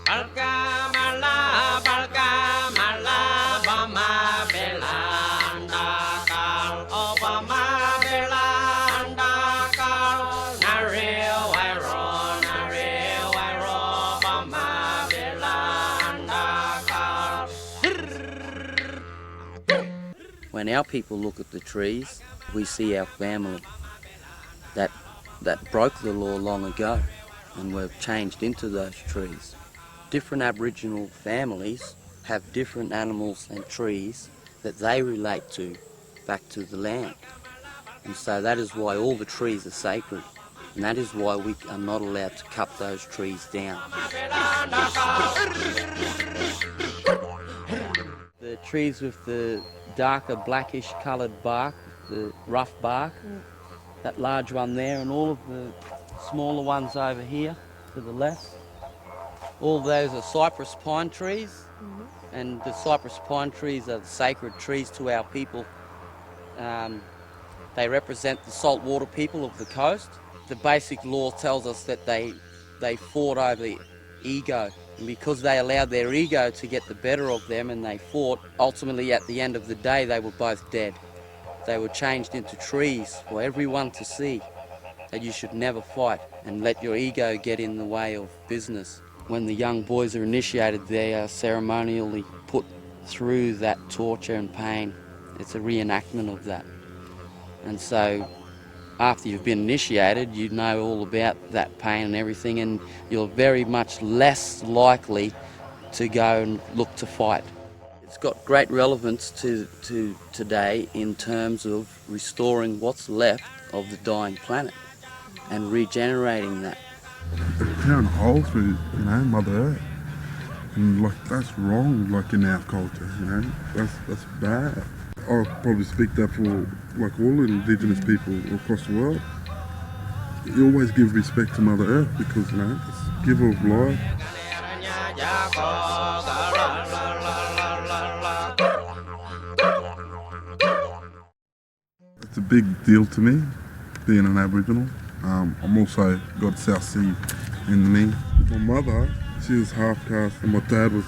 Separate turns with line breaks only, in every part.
When our people look at the trees, we see our family that broke the law long ago, and we've changed into those trees. Different Aboriginal families have different animals and trees that they relate to back to the land. And so that is why all the trees are sacred, and that is why we are not allowed to cut those trees down. The trees with the darker blackish coloured bark, the rough bark, that large one there, and all of the smaller ones over here to the left, all those are cypress pine trees, and the cypress pine trees are the sacred trees to our people. They represent the saltwater people of the coast. The basic law tells us that they fought over ego, and because they allowed their ego to get the better of them and they fought, ultimately at the end of the day they were both dead. They were changed into trees for everyone to see that you should never fight and let your ego get in the way of business. When the young boys are initiated, they are ceremonially put through that torture and pain. It's a reenactment of that. And so after you've been initiated, you know all about that pain and everything, and you're very much less likely to go and look to fight. It's got great relevance to today in terms of restoring what's left of the dying planet and regenerating that.
They're tearing a hole through, Mother Earth. And that's wrong, in our culture, That's bad. I'll probably speak that for all Indigenous people across the world. You always give respect to Mother Earth because it's the giver of life. It's a big deal to me, being an Aboriginal. I'm also got South Sea in me. My mother, she was half caste, and my dad was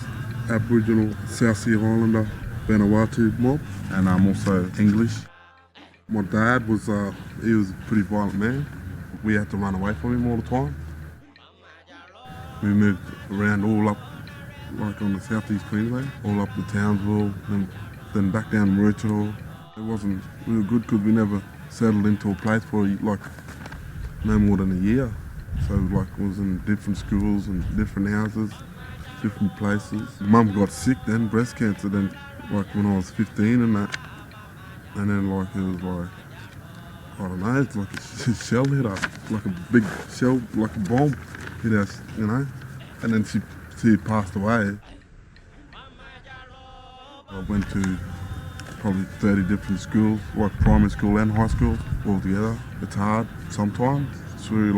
Aboriginal, South Sea Islander, Vanuatu mob, and I'm also English. My dad was, he was a pretty violent man. We had to run away from him all the time. We moved around all up, on the southeast Queensland, all up to Townsville, and then back down to Moreton. It wasn't real good because we never settled into a place for no more than a year. So it was in different schools and different houses, different places. Mum got sick then, breast cancer then, when I was 15 and that. And then it was I don't know, it's like a shell hit us, like a big shell, like a bomb hit us, And then she passed away. I went to probably 30 different schools, primary school and high school all together. It's hard sometimes through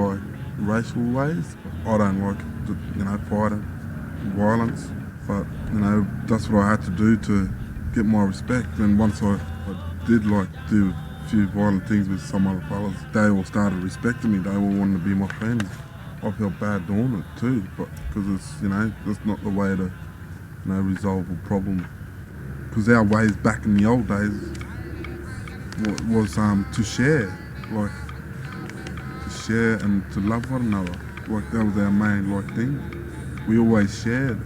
racial ways. I don't like, fighting, violence, but that's what I had to do to get my respect. And once I did do a few violent things with some other fellas, they all started respecting me. They all wanted to be my friends. I felt bad doing it too, but because it's that's not the way to resolve a problem. Because our ways back in the old days was to share, to share and to love one another. That was our main thing. We always shared.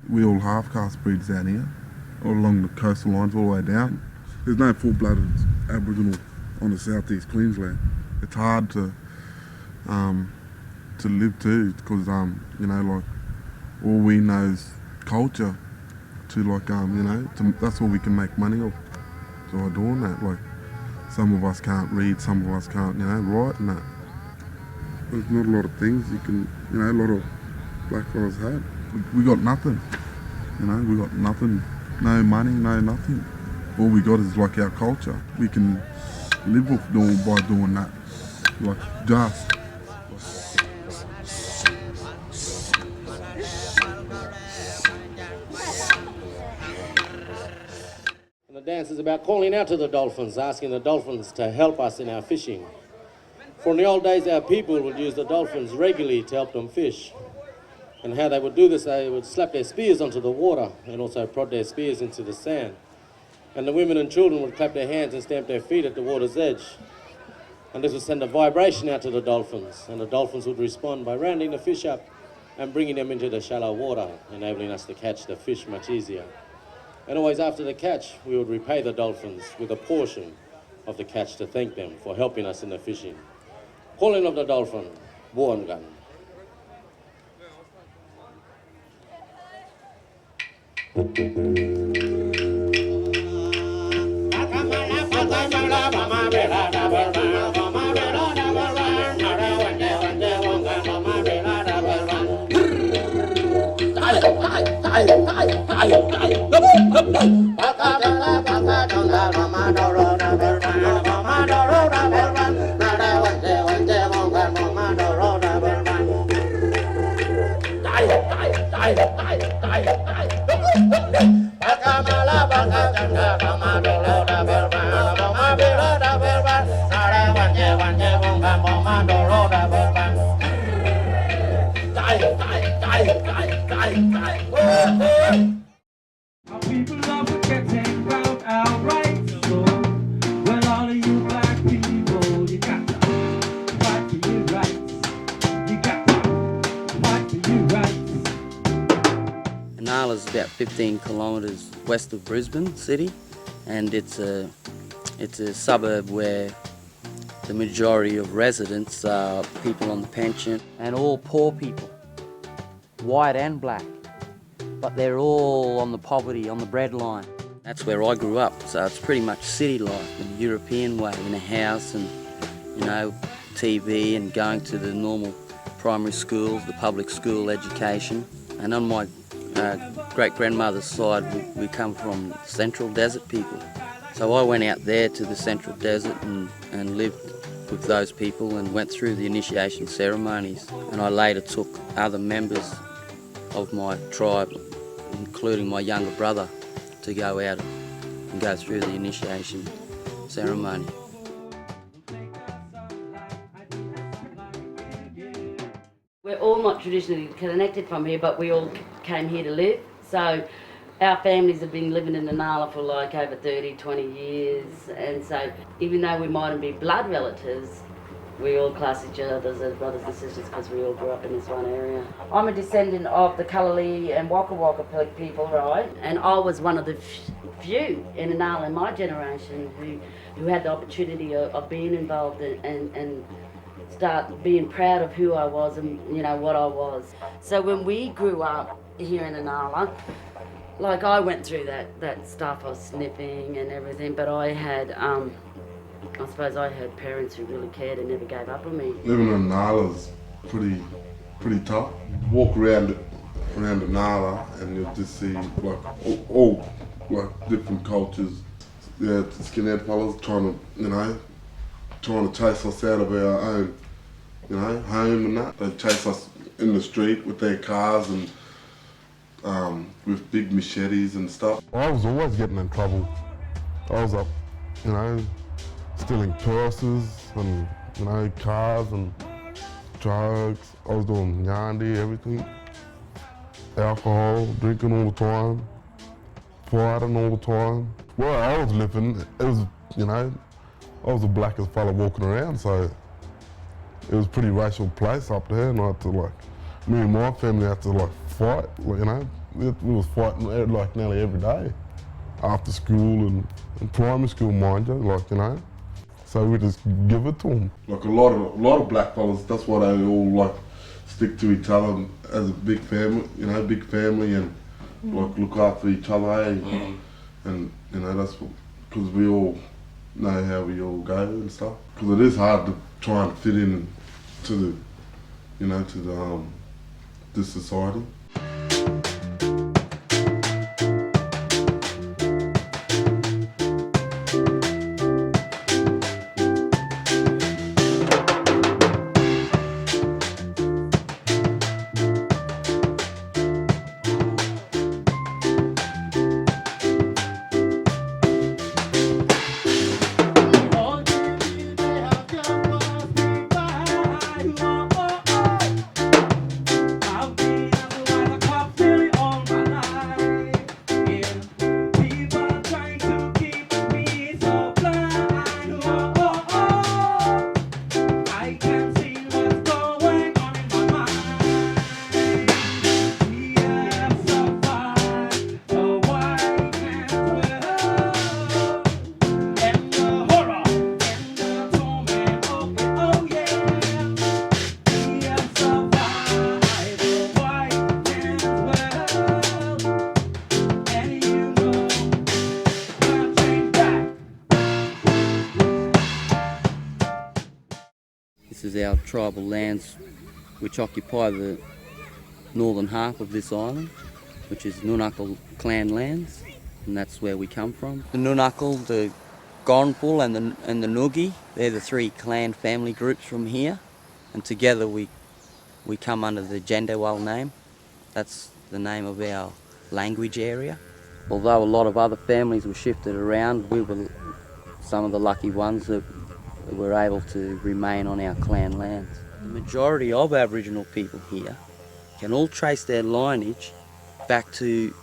We all half-caste breeds out here, all along the coastal lines, all the way down. There's no full-blooded Aboriginal on the southeast Queensland. It's hard to live too, because all we know is culture. That's all we can make money of. So by doing that, some of us can't read, some of us can't, write and that. There's not a lot of things you can, a lot of black fellas had. We got nothing, we got nothing. No money, no nothing. All we got is like our culture. We can live with by doing that. Like just.
And the dance is about calling out to the dolphins, asking the dolphins to help us in our fishing. For in the old days, our people would use the dolphins regularly to help them fish. And how they would do this, they would slap their spears onto the water and also prod their spears into the sand. And the women and children would clap their hands and stamp their feet at the water's edge. And this would send a vibration out to the dolphins, and the dolphins would respond by rounding the fish up and bringing them into the shallow water, enabling us to catch the fish much easier. And always after the catch, we would repay the dolphins with a portion of the catch to thank them for helping us in the fishing. Calling of the dolphin, Buongan.
People are forgetting about our rights. So, well, all of you black people, you got to fight for your rights. You got to fight for your rights.
Nala's about 15 kilometres west of Brisbane City, and it's a suburb where the majority of residents are people on the pension and all poor people, white and black. But they're all on the poverty, on the breadline. That's where I grew up, so it's pretty much city life in a European way, in a house and, TV and going to the normal primary schools, the public school education. And on my great-grandmother's side, we come from Central Desert people. So I went out there to the Central Desert and lived with those people and went through the initiation ceremonies. And I later took other members of my tribe, including my younger brother, to go out and go through the initiation ceremony.
We're all not traditionally connected from here, but we all came here to live. So our families have been living in Nunala for like over 30, 20 years. And so even though we mightn't be blood relatives, we all class each other as brothers and sisters because we all grew up in this one area. I'm a descendant of the Kalali and Waka Waka people, right? And I was one of the few in Nunala in my generation who had the opportunity of being involved and start being proud of who I was and what I was. So when we grew up here in Nunala, like I went through that stuff of sniffing and everything, but I had I suppose I had parents who really cared and never gave up on me.
Living in Nala's pretty tough. Walk around the Nala and you'll just see like all like different cultures. Yeah, skinhead fellas trying to chase us out of our own, home and that. They chase us in the street with their cars and with big machetes and stuff.
I was always getting in trouble. I was up, stealing purses and, cars and drugs. I was doing yandi, everything. Alcohol, drinking all the time, fighting all the time. Where I was living, it was, I was the blackest fella walking around, so it was a pretty racial place up there, and I had to me and my family had to fight, we was fighting nearly every day. After school and primary school, mind you, So we just give it to them. Like a lot of black fellas, that's why they all stick to each other as a big family, and look after each other, and that's because we all know how we all go and stuff. Because it is hard to try and fit in to
you know, to the society.
This is our tribal lands which occupy the northern half of this island, which is Nuncal clan lands, and that's where we come from. The Nuncal, the Gornpul and the Nugi, they're the three clan family groups from here, and together we come under the Jendairwal name. That's the name of our language area. Although a lot of other families were shifted around, we were some of the lucky ones that were able to remain on our clan lands. The majority of Aboriginal people here can all trace their lineage back to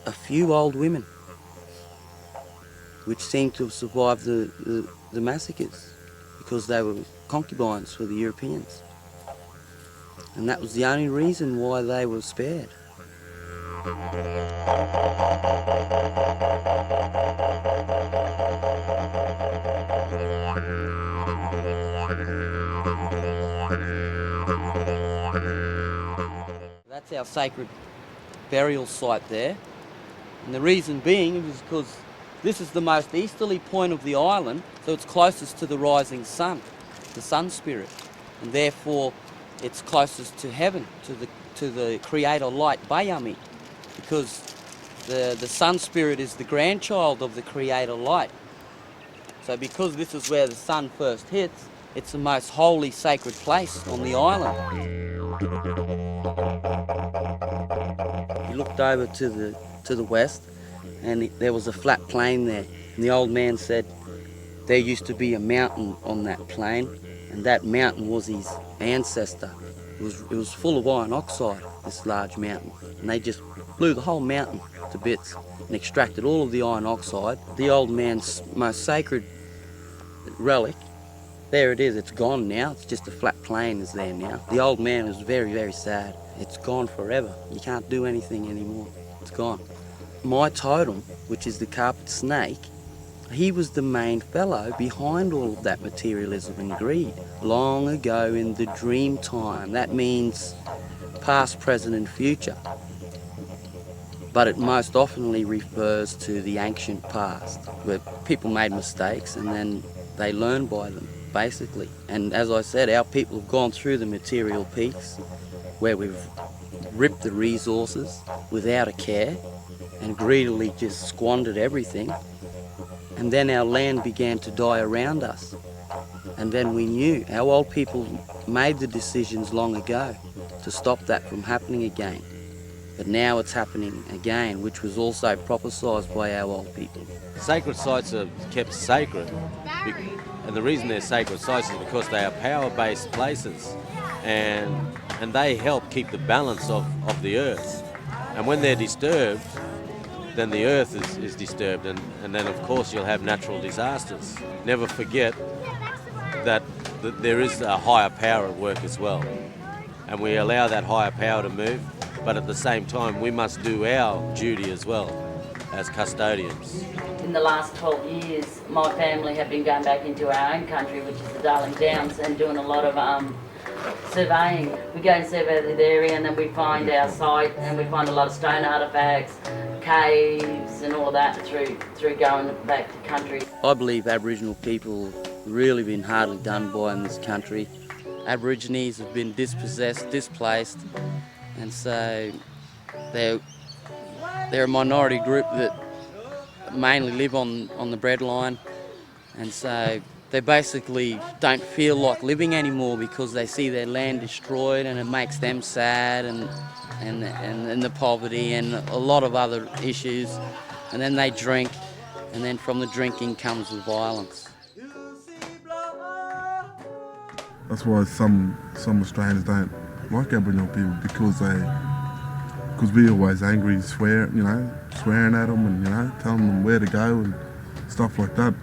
a few old women which seem to have survived the massacres because they were concubines for the Europeans. And that was the only reason why they were spared. That's our sacred burial site there. And the reason being is because this is the most easterly point of the island, so it's closest to the rising sun, the sun spirit, and therefore it's closest to heaven, to the creator light Bayami, because the sun spirit is the grandchild of the creator light. So because this is where the sun first hits, it's the most holy sacred place on the island. You looked over to the west, and there was a flat plain there, and the old man said there used to be a mountain on that plain, and that mountain was his ancestor. It was full of iron oxide, this large mountain, and they just blew the whole mountain to bits and extracted all of the iron oxide. The old man's most sacred relic, there it is, it's gone now. It's just a flat plain is there now. The old man was very, very sad. It's gone forever. You can't do anything anymore. It's gone. My totem, which is the carpet snake, he was the main fellow behind all of that materialism and greed. Long ago in the dream time, that means past, present and future. But it most oftenly refers to the ancient past, where people made mistakes and then they learn by them, basically. And as I said, our people have gone through the material peaks where we've ripped the resources without a care and greedily just squandered everything. And then our land began to die around us. And then we knew. Our old people made the decisions long ago to stop that from happening again. But now it's happening again, which was also prophesied by our old people.
Sacred sites are kept sacred, and the reason they're sacred sites is because they are power-based places, and they help keep the balance of the earth. And when they're disturbed, then the earth is disturbed, and then of course you'll have natural disasters. Never forget that there is a higher power at work as well, and we allow that higher power to move, but at the same time we must do our duty as well as custodians.
In the last 12 years, my family have been going back into our own country, which is the Darling Downs, and doing a lot of surveying. We go and survey the area, and then we find our site, and we find a lot of stone artefacts, caves and all of that through going back to country.
I believe Aboriginal people have really been hardly done by in this country. Aborigines have been dispossessed, displaced, and so they're a minority group that mainly live on the breadline, and so they basically don't feel like living anymore because they see their land destroyed, and it makes them sad, and the poverty and a lot of other issues. And then they drink, and then from the drinking comes the violence.
That's why some Australians don't like Aboriginal people, because we're always angry, swearing at them, and telling them where to go and stuff like that.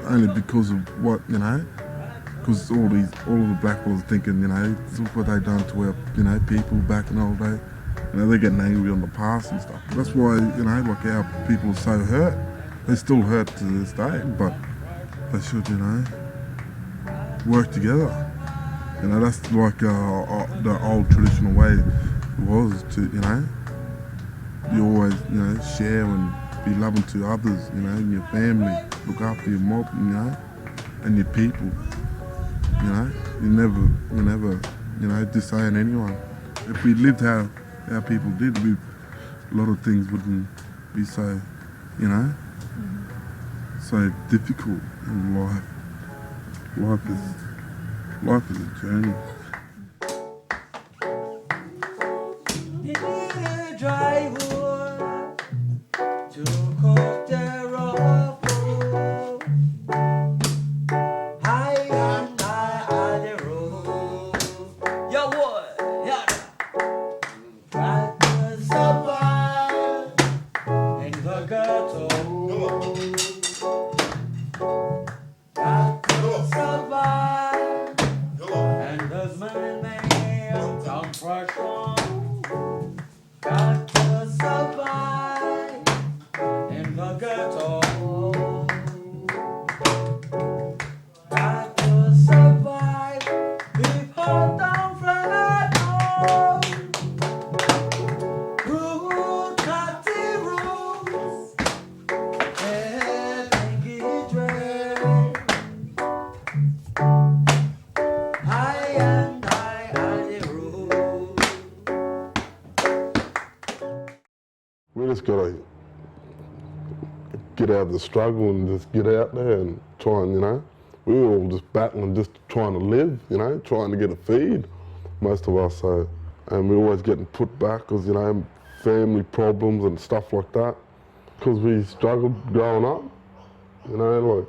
Only because of what, because all of the black fellas thinking, look what they done to our, people back in the old day. They're getting angry on the past and stuff. That's why, like our people are so hurt. They still hurt to this day, but they should, work together. That's like the old traditional way it was to, you always, share and be loving to others, and your family, look after your mob, and your people, You never, disown anyone. If we lived how our people did, a lot of things wouldn't be so, so difficult in life. Life is a journey.
We just gotta get out of the struggle and just get out there and try and, we were all just battling, just trying to live, trying to get a feed, most of us, so. And we're always getting put back because, family problems and stuff like that. Because we struggled growing up, like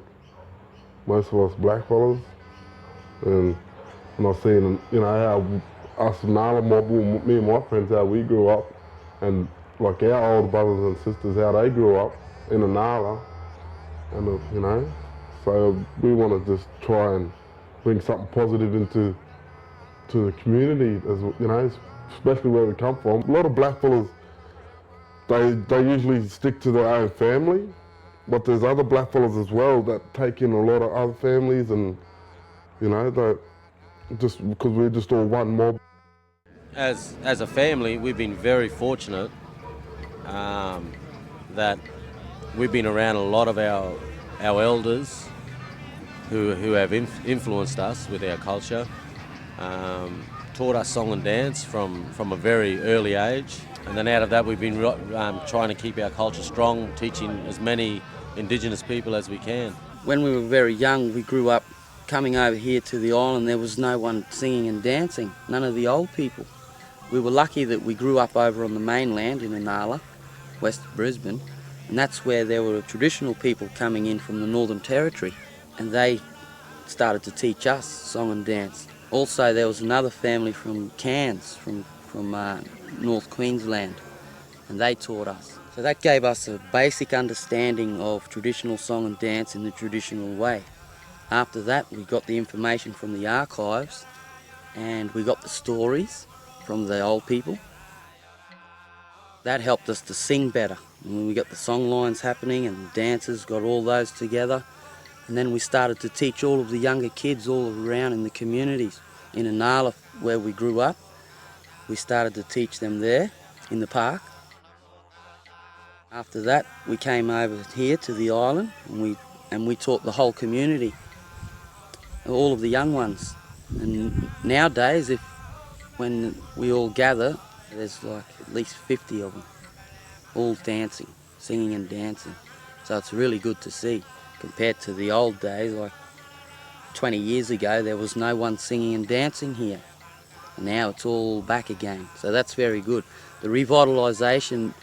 most of us black fellas. And I've seen, how us Nala mob, me and my friends, how we grew up, and like our older brothers and sisters, how they grew up in a Nala, and so we want to just try and bring something positive into the community, as especially where we come from. A lot of black fellas, they usually stick to their own family, but there's other black fellas as well that take in a lot of other families, and that just because we're just all one mob.
As a family, we've been very fortunate that we've been around a lot of our elders who have influenced us with our culture, taught us song and dance from a very early age, and then out of that we've been trying to keep our culture strong, teaching as many Indigenous people as we can.
When we were very young, we grew up coming over here to the island. There was no one singing and dancing, none of the old people. We were lucky that we grew up over on the mainland in Inala, west of Brisbane, and that's where there were traditional people coming in from the Northern Territory, and they started to teach us song and dance. Also, there was another family from Cairns, from North Queensland, and they taught us. So that gave us a basic understanding of traditional song and dance in the traditional way. After that, we got the information from the archives, and we got the stories from the old people. That helped us to sing better. And when we got the song lines happening and the dancers, got all those together, and then we started to teach all of the younger kids all around in the communities. In Inala, where we grew up, we started to teach them there in the park. After that, we came over here to the island, and we taught the whole community, all of the young ones. And nowadays, when we all gather, there's like at least 50 of them, all dancing, singing and dancing. So it's really good to see compared to the old days, like 20 years ago, there was no one singing and dancing here. And now it's all back again. So that's very good. The revitalisation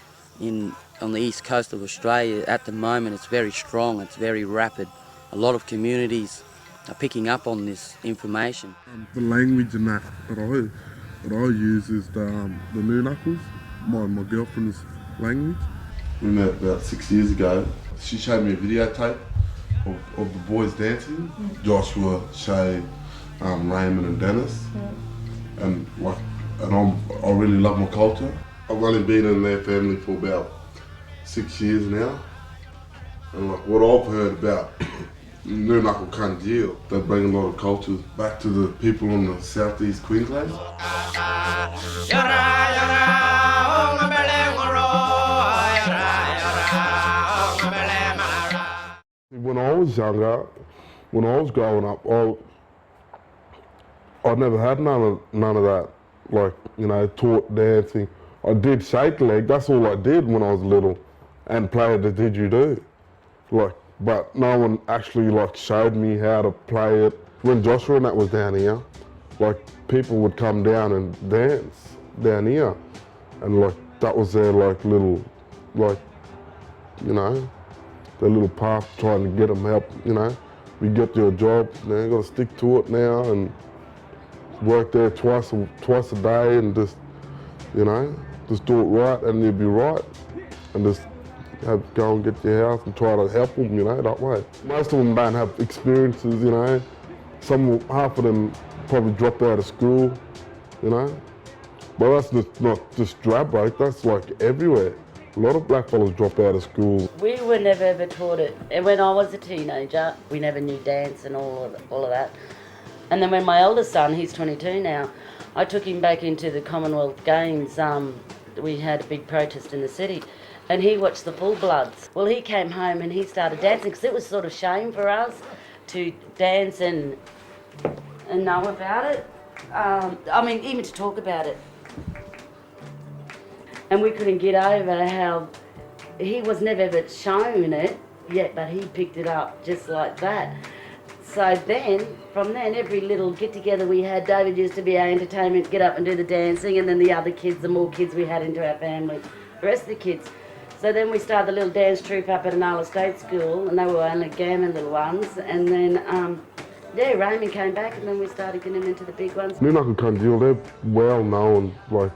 on the east coast of Australia at the moment, it's very strong, it's very rapid. A lot of communities are picking up on this information.
The language and that I use is the Nuncal, my girlfriend's language. We met about 6 years ago. She showed me a videotape of the boys dancing. Joshua, Shay, Raymond and Dennis. And I really love my culture. I've only been in their family for about 6 years now. And like what I've heard about Nuncal Kunjeil, they bring a lot of cultures back to the people in the southeast Queensland.
When I was younger, when I was growing up, I never had none of that. Like, you know, taught dancing. I did shake leg, that's all I did when I was little, and played the didgeridoo. Like, but no one actually like showed me how to play it. When Joshua and that was down here, like people would come down and dance down here, and like that was their like little, like, you know, their little path trying to get them help. You know, we get your job, now you got to stick to it now and work there twice a day and just, you know, just do it right and you'll be right, and just go and get your house and try to help them, you know, that way. Most of them don't have experiences, you know. Half of them probably drop out of school, you know. But that's just not just Stradbroke, that's like everywhere. A lot of black fellas drop out of school.
We were never ever taught it. And when I was a teenager, we never knew dance and all of that. And then when my eldest son, he's 22 now, I took him back into the Commonwealth Games. We had a big protest in the city, and he watched the Full Bloods. Well, he came home and he started dancing, because it was sort of shame for us to dance and know about it. I mean, even to talk about it. And we couldn't get over how he was never ever shown it yet, but he picked it up just like that. So then, from then, every little get-together we had, David used to be our entertainment, get up and do the dancing, and then the other kids, the more kids we had into our family, the rest of the kids. So then we started the little dance troupe up at Nuncal State School, and they were only gammon little ones, and then, yeah, Raymond came back, and then we started getting into the big ones.
Nuncal Kunjeil, they're well known, like,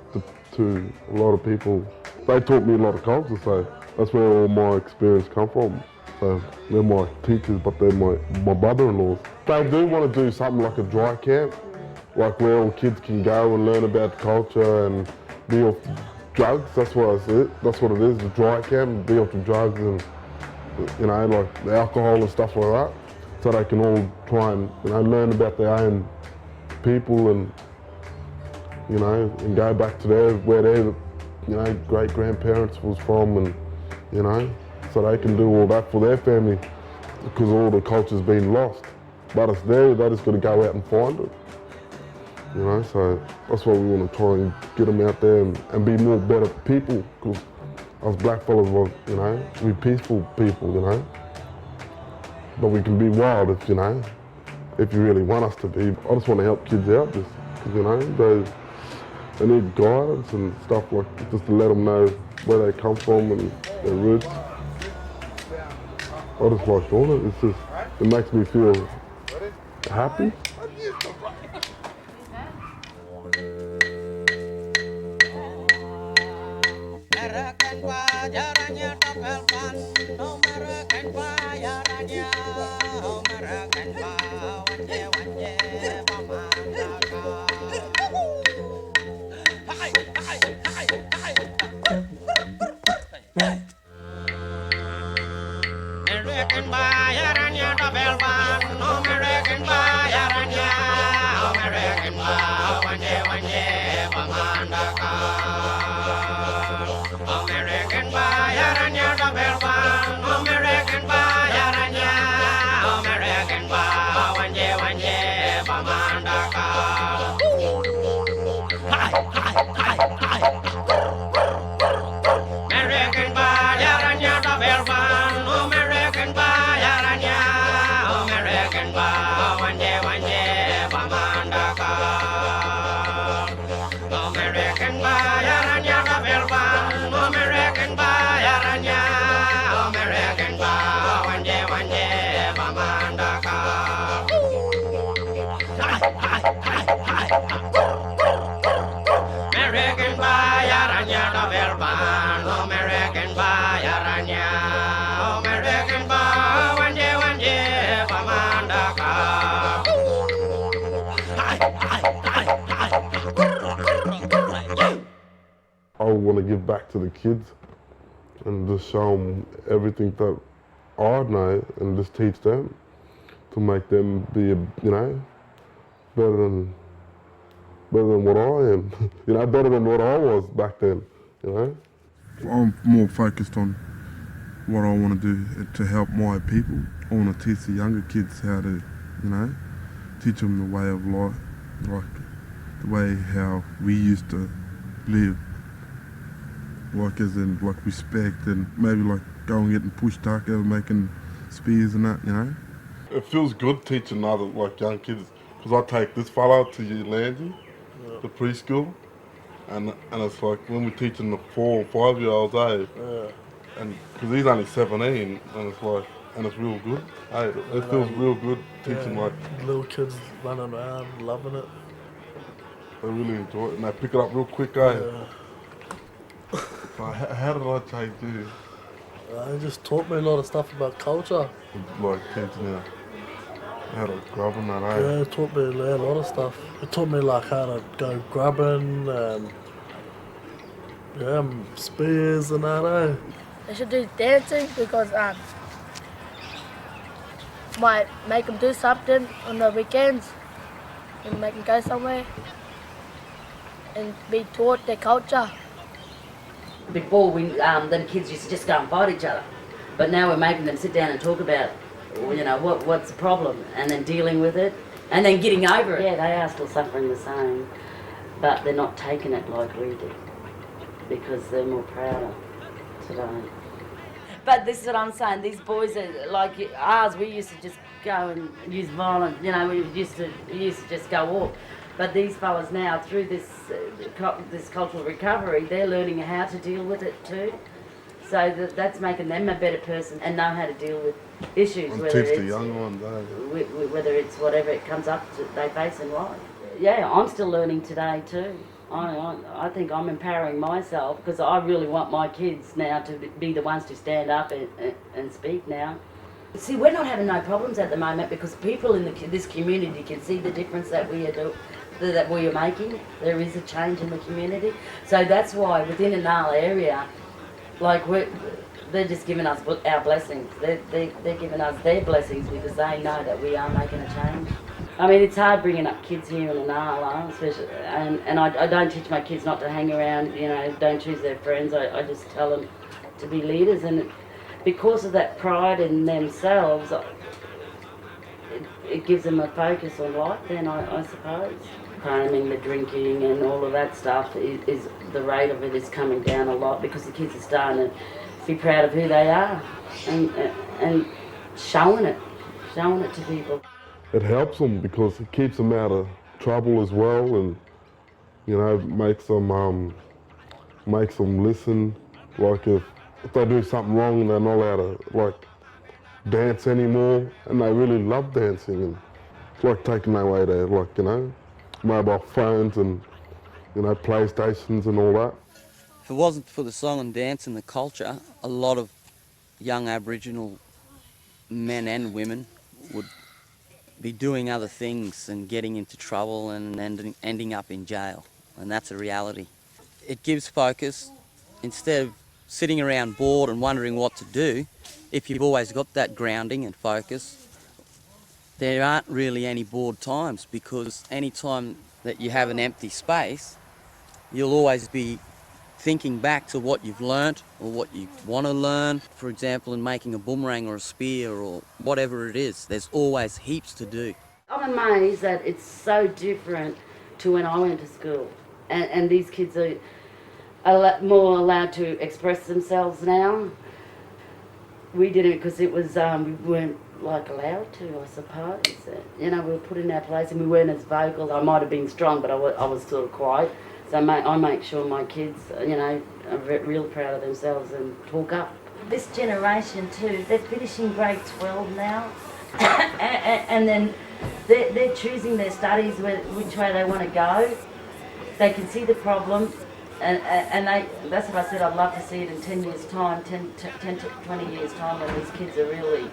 to a lot of people. They taught me a lot of culture, so that's where all my experience come from. So they're my teachers, but they're my brother-in-laws. They do want to do something like a dry camp, like where all kids can go and learn about culture and be off drugs. That's what I see it. That's what it is, the dry camp, be off the drugs and, you know, like the alcohol and stuff like that. So they can all try and, you know, learn about their own people and, you know, and go back to where their, you know, great-grandparents was from, and, you know, so they can do all that for their family, because all the culture's been lost. But it's there, they just got to go out and find it. You know, so that's why we want to try and get them out there and be more better people, because us black fellas want, you know, we peaceful people, you know. But we can be wild if, you know, if you really want us to be. I just want to help kids out, just, you know, they need guidance and stuff like that, just to let them know where they come from and their roots. I just like doing it. It makes me feel happy.
American
I want to give back to the kids and just show them everything that I know and just teach them to make them be, better than what I am. Better than what I was back then,
I'm more focused on what I want to do to help my people. I want to teach the younger kids how to, teach them the way of life, like the way how we used to live. Like as in respect and maybe like going getting pushed tuck over making spears and that,
It feels good teaching other young kids because I take this fella to Ulanzi, the preschool, and it's like when we're teaching the 4 or 5-year-olds, and because he's only 17, and it's like, and it's real good. It feels real good teaching
little kids running around, loving it.
They really enjoy it and they pick it up real quick, So how did I take you?
It just taught me a lot of stuff about culture.
Like teaching you how to grub and that,
Yeah, it taught me a lot of stuff. It taught me how to go grubbing and spears and that,
They should do dancing because might make them do something on the weekends and make them go somewhere and be taught their culture.
Before, them kids used to just go and fight each other. But now we're making them sit down and talk about, what's the problem, and then dealing with it, and then getting over it. Yeah, they are still suffering the same, but they're not taking it like we did, because they're more prouder today. But this is what I'm saying, these boys are like ours, we used to just go and use violence, we used to just go off. But these fellas now, through this cultural recovery, they're learning how to deal with it too. So that's making them a better person and know how to deal with issues.
and teach the young ones,
Whether it's whatever it comes up to, they face in life. Yeah, I'm still learning today too. I think I'm empowering myself because I really want my kids now to be the ones to stand up and speak now. See, we're not having no problems at the moment because people in this community can see the difference that we are making. There is a change in the community. So that's why within the Nuncal area, they're just giving us our blessings. They're giving us their blessings because they know that we are making a change. I mean, it's hard bringing up kids here in the Nuncal, especially, and I don't teach my kids not to hang around, don't choose their friends. I just tell them to be leaders, and because of that pride in themselves, it gives them a focus on life then, I suppose. Harming, the drinking and all of that stuff, is the rate of it is coming down a lot because the kids are starting to be proud of who they are and showing it to people.
It helps them because it keeps them out of trouble as well, and makes them listen. Like if they do something wrong, they're not allowed to dance anymore, and they really love dancing. And it's like taking away their mobile phones and PlayStations and all that.
If it wasn't for the song and dance and the culture, a lot of young Aboriginal men and women would be doing other things and getting into trouble and ending up in jail, and that's a reality. It gives focus. Instead of sitting around bored and wondering what to do, if you've always got that grounding and focus, there aren't really any bored times, because any time that you have an empty space, you'll always be thinking back to what you've learnt or what you want to learn. For example, in making a boomerang or a spear or whatever it is, there's always heaps to do.
I'm amazed that it's so different to when I went to school, and these kids are a lot more allowed to express themselves now. We did it because it was we weren't allowed to, I suppose. We were put in our place and we weren't as vocal. I might have been strong, but I was sort of quiet. So I make sure my kids, are real proud of themselves and talk up. This generation too, they're finishing grade 12 now, and then they're choosing their studies, which way they want to go. They can see the problem, and that's what I said, I'd love to see it in 10 years' time, 10 to 20 years' time, when these kids are really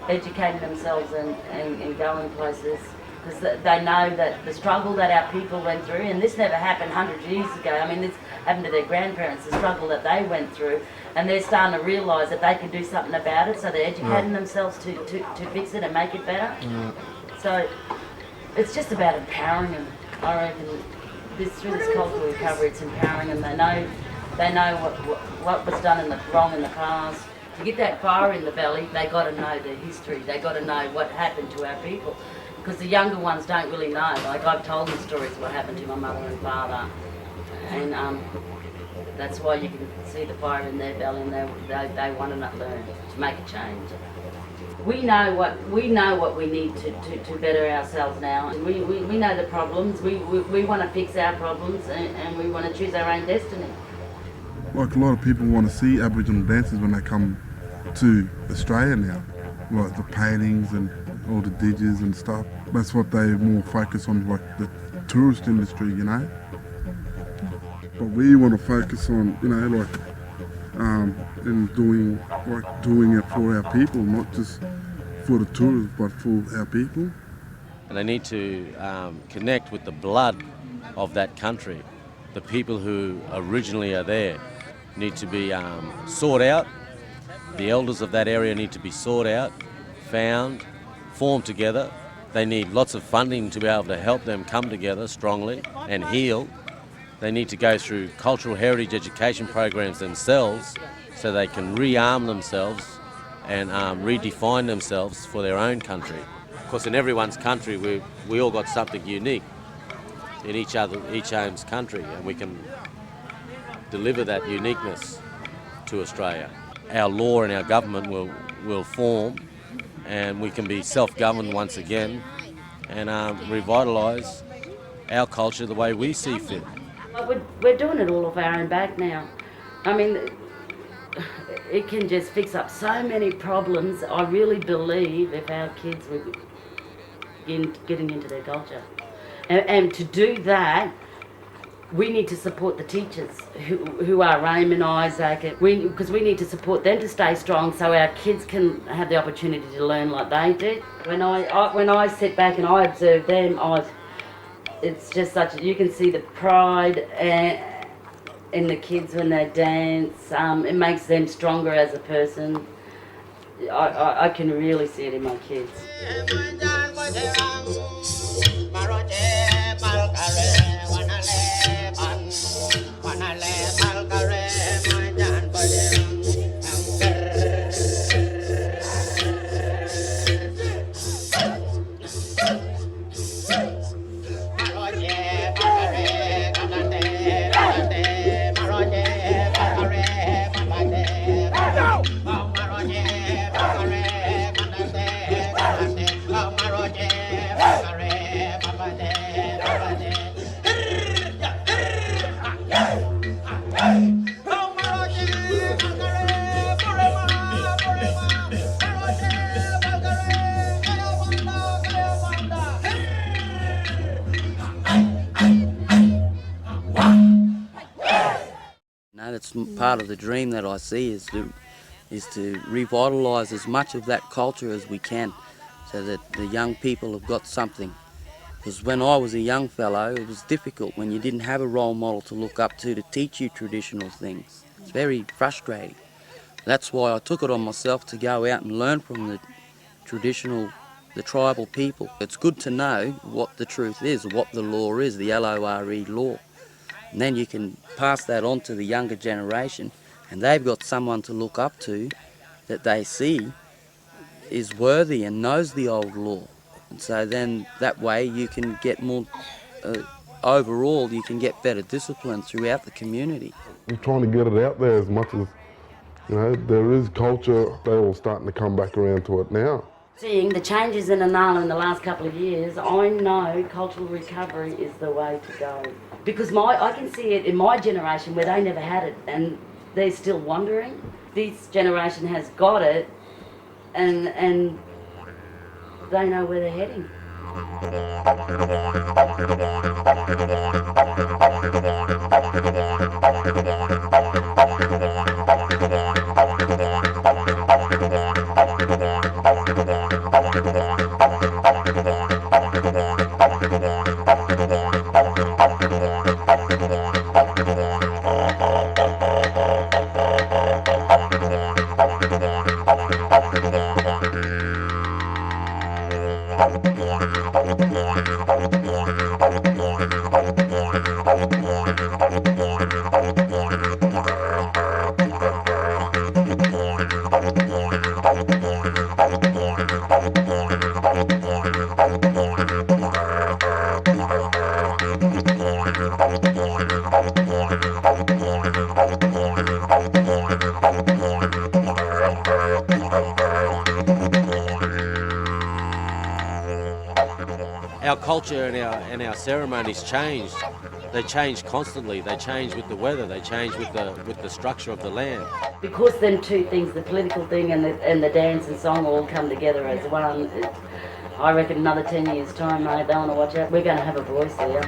educating themselves and going places, because they know that the struggle that our people went through, and this never happened 100 years ago. I mean, this happened to their grandparents, the struggle that they went through, and they're starting to realise that they can do something about it, so they're educating themselves to fix it and make it better. So it's just about empowering them. I reckon through this cultural recovery, it's empowering them. They know what was done wrong in the past. To get that fire in the belly, they got to know their history. They got to know what happened to our people, because the younger ones don't really know. Like, I've told them stories of what happened to my mother and father, and that's why you can see the fire in their belly, and they want to learn to make a change. We know what we need to better ourselves now. We know the problems. We want to fix our problems, and we want to choose our own destiny.
Like, a lot of people want to see Aboriginal dances when they come to Australia now, like the paintings and all the didgers and stuff. That's what they more focus on, like the tourist industry, you know. But we want to focus on, you know, like and doing it for our people, not just for the tourists, but for our people.
And they need to connect with the blood of that country. The people who originally are there need to be sought out. The elders of that area need to be sought out, found, formed together. They need lots of funding to be able to help them come together strongly and heal. They need to go through cultural heritage education programs themselves so they can rearm themselves and redefine themselves for their own country. Of course, in everyone's country, we all got something unique in each home's country, and we can deliver that uniqueness to Australia. Our law and our government will form, and we can be self-governed once again and revitalise our culture the way we see fit.
We're doing it all off our own back now. I mean, it can just fix up so many problems. I really believe if our kids were getting into their culture. And to do that, we need to support the teachers who are Raymond, Isaac, because we need to support them to stay strong so our kids can have the opportunity to learn like they did. When I sit back and I observe them, it's just you can see the pride in the kids when they dance. It makes them stronger as a person. I can really see it in my kids.
That's part of the dream that I see is to revitalise as much of that culture as we can, so that the young people have got something. Because when I was a young fellow, it was difficult when you didn't have a role model to look up to teach you traditional things. It's very frustrating. That's why I took it on myself to go out and learn from the tribal people. It's good to know what the truth is, what the law is, the LORE law. And then you can pass that on to the younger generation, and they've got someone to look up to that they see is worthy and knows the old law. And so then that way you can get more, overall you can get better discipline throughout the community.
We're trying to get it out there as much as, you know, there is culture, they're all starting to come back around to it now.
Seeing the changes in Nuncal in the last couple of years, I know cultural recovery is the way to go. Because I can see it in my generation where they never had it and they're still wondering. This generation has got it and they know where they're heading.
Our culture and our ceremonies changed. They change constantly. They change with the weather. They change with the structure of the land.
Because them two things, the political thing and the dance and song, all come together as one. I reckon another 10 years' time, mate, they want to watch out. We're going to have a voice there.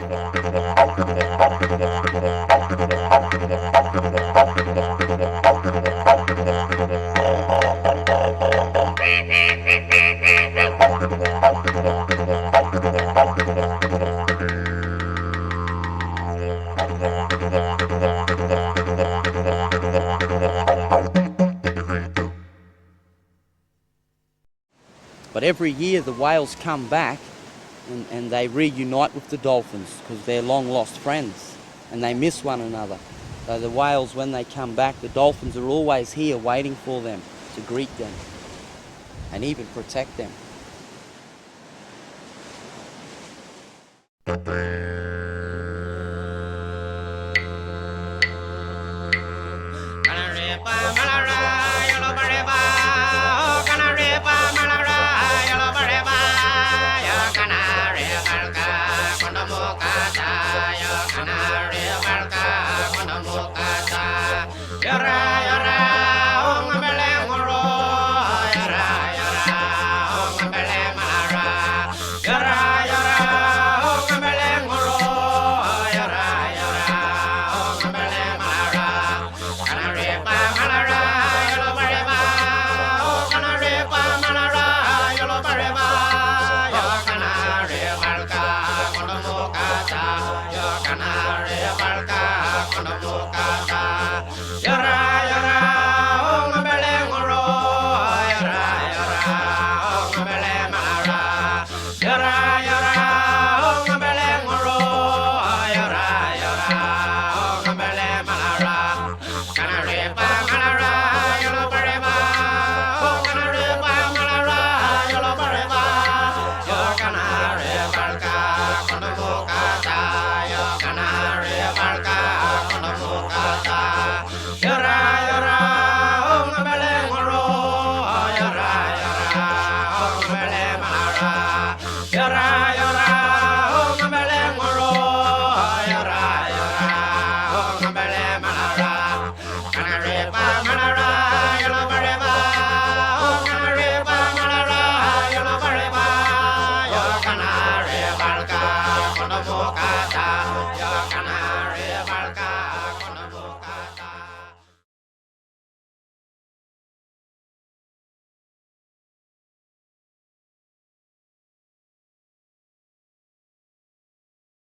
But every year the whales come back and they reunite with the dolphins because they're long lost friends and they miss one another. So the whales, when they come back, the dolphins are always here waiting for them to greet them and even protect them.
Quandamooka,